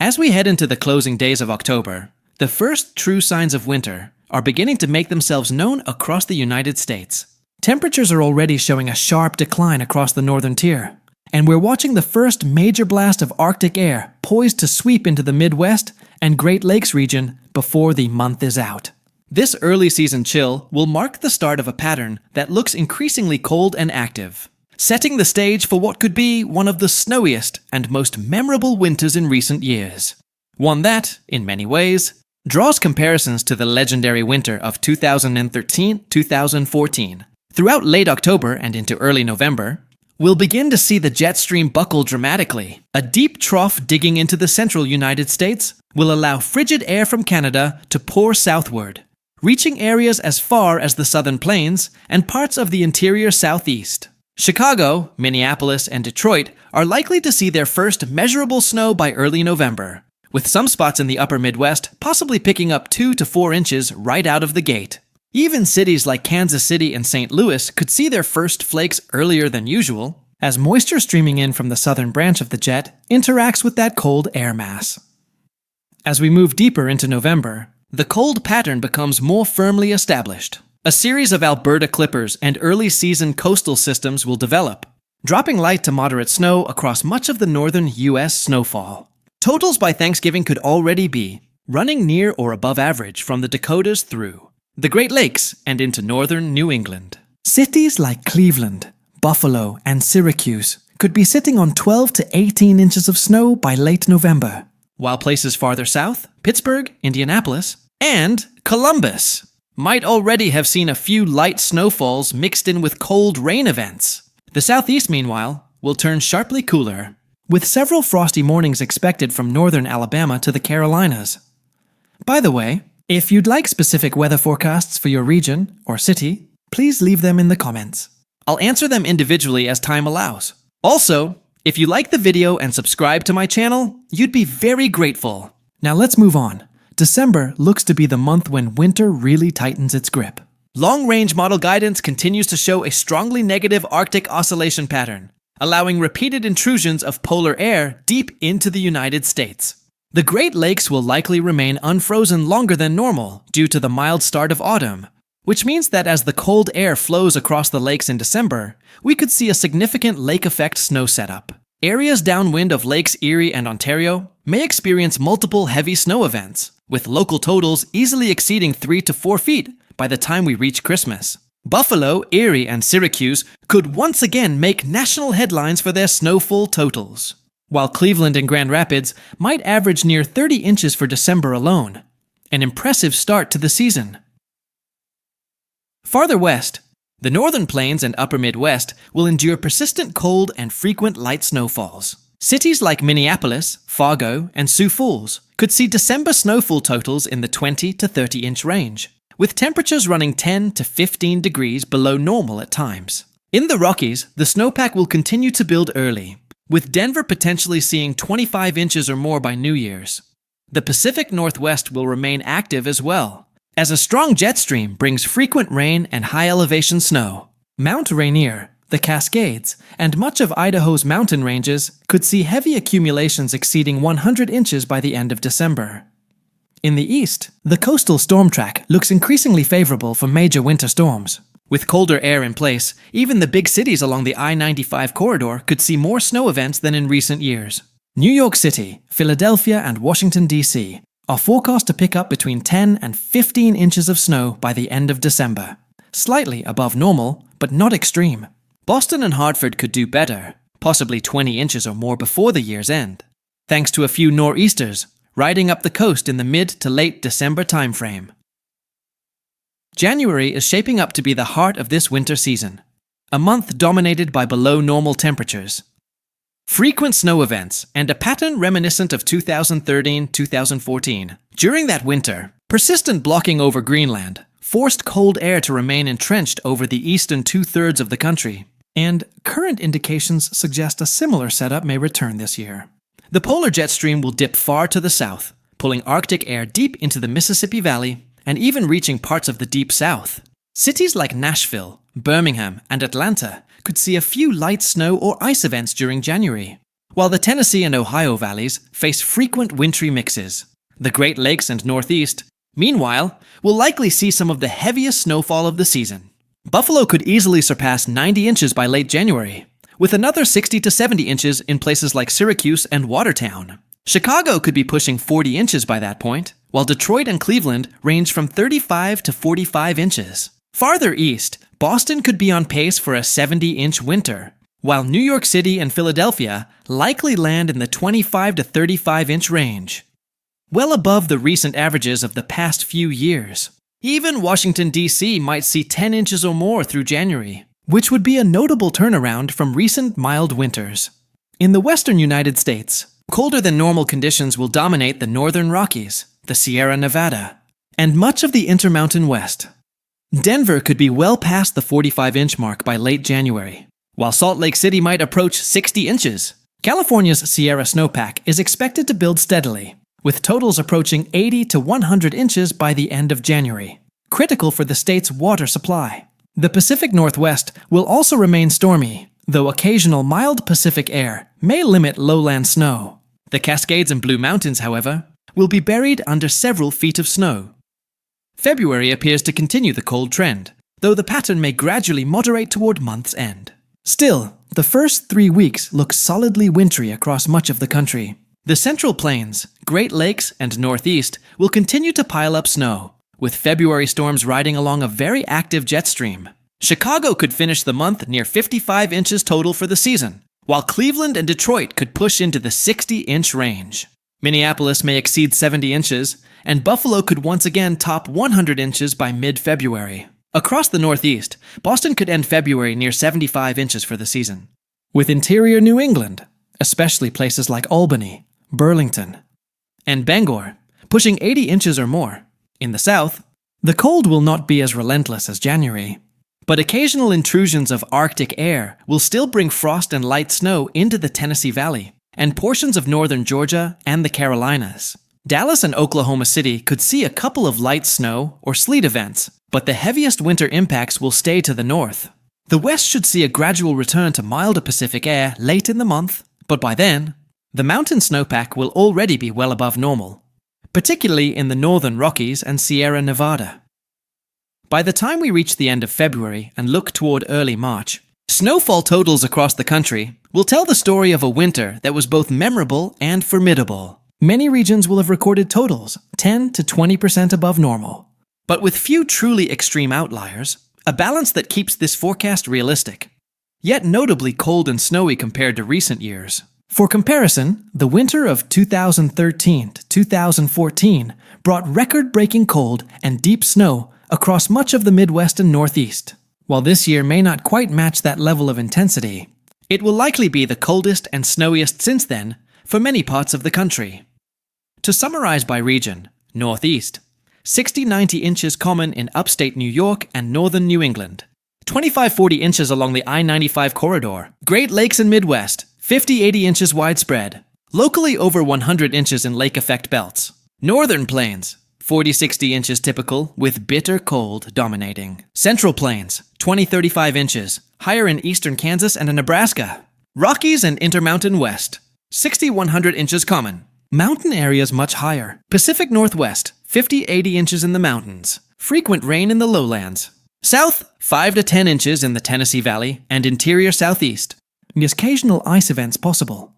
As we head into the closing days of October, the first true signs of winter are beginning to make themselves known across the United States. Temperatures are already showing a sharp decline across the northern tier, and we're watching the first major blast of Arctic air poised to sweep into the Midwest and Great Lakes region before the month is out. This early season chill will mark the start of a pattern that looks increasingly cold and active, setting the stage for what could be one of the snowiest and most memorable winters in recent years. One that, in many ways, draws comparisons to the legendary winter of 2013-2014. Throughout late October and into early November, we'll begin to see the jet stream buckle dramatically. A deep trough digging into the central United States will allow frigid air from Canada to pour southward, reaching areas as far as the southern plains and parts of the interior southeast. Chicago, Minneapolis, and Detroit are likely to see their first measurable snow by early November, with some spots in the upper Midwest possibly picking up 2 to 4 inches right out of the gate. Even cities like Kansas City and St. Louis could see their first flakes earlier than usual, as moisture streaming in from the southern branch of the jet interacts with that cold air mass. As we move deeper into November, the cold pattern becomes more firmly established. A series of Alberta clippers and early season coastal systems will develop, dropping light to moderate snow across much of the northern U.S. snowfall. Totals by Thanksgiving could already be running near or above average from the Dakotas through the Great Lakes and into northern New England. Cities like Cleveland, Buffalo, and Syracuse could be sitting on 12 to 18 inches of snow by late November, while places farther south, Pittsburgh, Indianapolis, and Columbus might already have seen a few light snowfalls mixed in with cold rain events. The southeast, meanwhile, will turn sharply cooler, with several frosty mornings expected from northern Alabama to the Carolinas. By the way, if you'd like specific weather forecasts for your region or city, please leave them in the comments. I'll answer them individually as time allows. Also, if you like the video and subscribe to my channel, you'd be very grateful. Now let's move on. December looks to be the month when winter really tightens its grip. Long-range model guidance continues to show a strongly negative Arctic oscillation pattern, allowing repeated intrusions of polar air deep into the United States. The Great Lakes will likely remain unfrozen longer than normal due to the mild start of autumn, which means that as the cold air flows across the lakes in December, we could see a significant lake effect snow setup. Areas downwind of Lakes Erie and Ontario may experience multiple heavy snow events, with local totals easily exceeding 3 to 4 feet by the time we reach Christmas. Buffalo, Erie, and Syracuse could once again make national headlines for their snowfall totals, while Cleveland and Grand Rapids might average near 30 inches for December alone, an impressive start to the season. Farther west, the northern plains and upper Midwest will endure persistent cold and frequent light snowfalls. Cities like Minneapolis, Fargo, and Sioux Falls could see December snowfall totals in the 20 to 30 inch range, with temperatures running 10 to 15 degrees below normal at times. In the Rockies, the snowpack will continue to build early, with Denver potentially seeing 25 inches or more by New Year's. The Pacific Northwest will remain active as well, as a strong jet stream brings frequent rain and high-elevation snow. Mount Rainier, the Cascades, and much of Idaho's mountain ranges could see heavy accumulations exceeding 100 inches by the end of December. In the east, the coastal storm track looks increasingly favorable for major winter storms. With colder air in place, even the big cities along the I-95 corridor could see more snow events than in recent years. New York City, Philadelphia, and Washington, D.C. are forecast to pick up between 10 and 15 inches of snow by the end of December, slightly above normal, but not extreme. Boston and Hartford could do better, possibly 20 inches or more before the year's end, thanks to a few nor'easters riding up the coast in the mid to late December timeframe. January is shaping up to be the heart of this winter season, a month dominated by below normal temperatures. Frequent snow events and a pattern reminiscent of 2013-2014. During that winter, persistent blocking over Greenland forced cold air to remain entrenched over the eastern two-thirds of the country, and current indications suggest a similar setup may return this year. The polar jet stream will dip far to the south, pulling Arctic air deep into the Mississippi Valley and even reaching parts of the deep south. Cities like Nashville, Birmingham, and Atlanta could see a few light snow or ice events during January, while the Tennessee and Ohio valleys face frequent wintry mixes. The Great Lakes and Northeast, meanwhile, will likely see some of the heaviest snowfall of the season. Buffalo could easily surpass 90 inches by late January, with another 60 to 70 inches in places like Syracuse and Watertown. Chicago could be pushing 40 inches by that point, while Detroit and Cleveland range from 35 to 45 inches. Farther east, Boston could be on pace for a 70-inch winter, while New York City and Philadelphia likely land in the 25 to 35-inch range, well above the recent averages of the past few years. Even Washington, D.C. might see 10 inches or more through January, which would be a notable turnaround from recent mild winters. In the western United States, colder than normal conditions will dominate the northern Rockies, the Sierra Nevada, and much of the Intermountain West. Denver could be well past the 45-inch mark by late January, while Salt Lake City might approach 60 inches. California's Sierra snowpack is expected to build steadily, with totals approaching 80 to 100 inches by the end of January, critical for the state's water supply. The Pacific Northwest will also remain stormy, though occasional mild Pacific air may limit lowland snow. The Cascades and Blue Mountains, however, will be buried under several feet of snow. February appears to continue the cold trend, though the pattern may gradually moderate toward month's end. Still, the first 3 weeks look solidly wintry across much of the country. The Central Plains, Great Lakes, and Northeast will continue to pile up snow, with February storms riding along a very active jet stream. Chicago could finish the month near 55 inches total for the season, while Cleveland and Detroit could push into the 60-inch range. Minneapolis may exceed 70 inches, and Buffalo could once again top 100 inches by mid-February. Across the Northeast, Boston could end February near 75 inches for the season. With interior New England, especially places like Albany, Burlington, and Bangor, pushing 80 inches or more. In the South, the cold will not be as relentless as January, but occasional intrusions of Arctic air will still bring frost and light snow into the Tennessee Valley and portions of northern Georgia and the Carolinas. Dallas and Oklahoma City could see a couple of light snow or sleet events, but the heaviest winter impacts will stay to the north. The West should see a gradual return to milder Pacific air late in the month, but by then, the mountain snowpack will already be well above normal, particularly in the northern Rockies and Sierra Nevada. By the time we reach the end of February and look toward early March, snowfall totals across the country will tell the story of a winter that was both memorable and formidable. Many regions will have recorded totals 10 to 20% above normal, but with few truly extreme outliers, a balance that keeps this forecast realistic, yet notably cold and snowy compared to recent years. For comparison, the winter of 2013 to 2014 brought record-breaking cold and deep snow across much of the Midwest and Northeast. While this year may not quite match that level of intensity, it will likely be the coldest and snowiest since then for many parts of the country. To summarize by region, Northeast, 60-90 inches common in upstate New York and northern New England, 25-40 inches along the I-95 corridor. Great Lakes and Midwest, 50-80 inches widespread, locally over 100 inches in lake effect belts. Northern Plains, 40-60 inches typical, with bitter cold dominating. Central Plains, 20-35 inches, higher in eastern Kansas and in Nebraska. Rockies and Intermountain West, 60-100 inches common. Mountain areas much higher. Pacific Northwest, 50-80 inches in the mountains. Frequent rain in the lowlands. South, 5 to 10 inches in the Tennessee Valley and interior Southeast. The occasional ice events possible.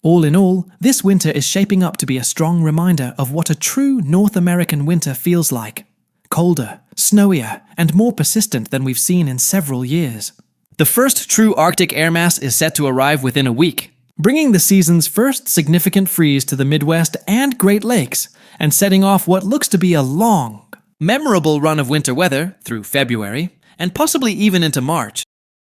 All in all, this winter is shaping up to be a strong reminder of what a true North American winter feels like. Colder, snowier, and more persistent than we've seen in several years. The first true Arctic air mass is set to arrive within a week, bringing the season's first significant freeze to the Midwest and Great Lakes, and setting off what looks to be a long, memorable run of winter weather through February, and possibly even into March.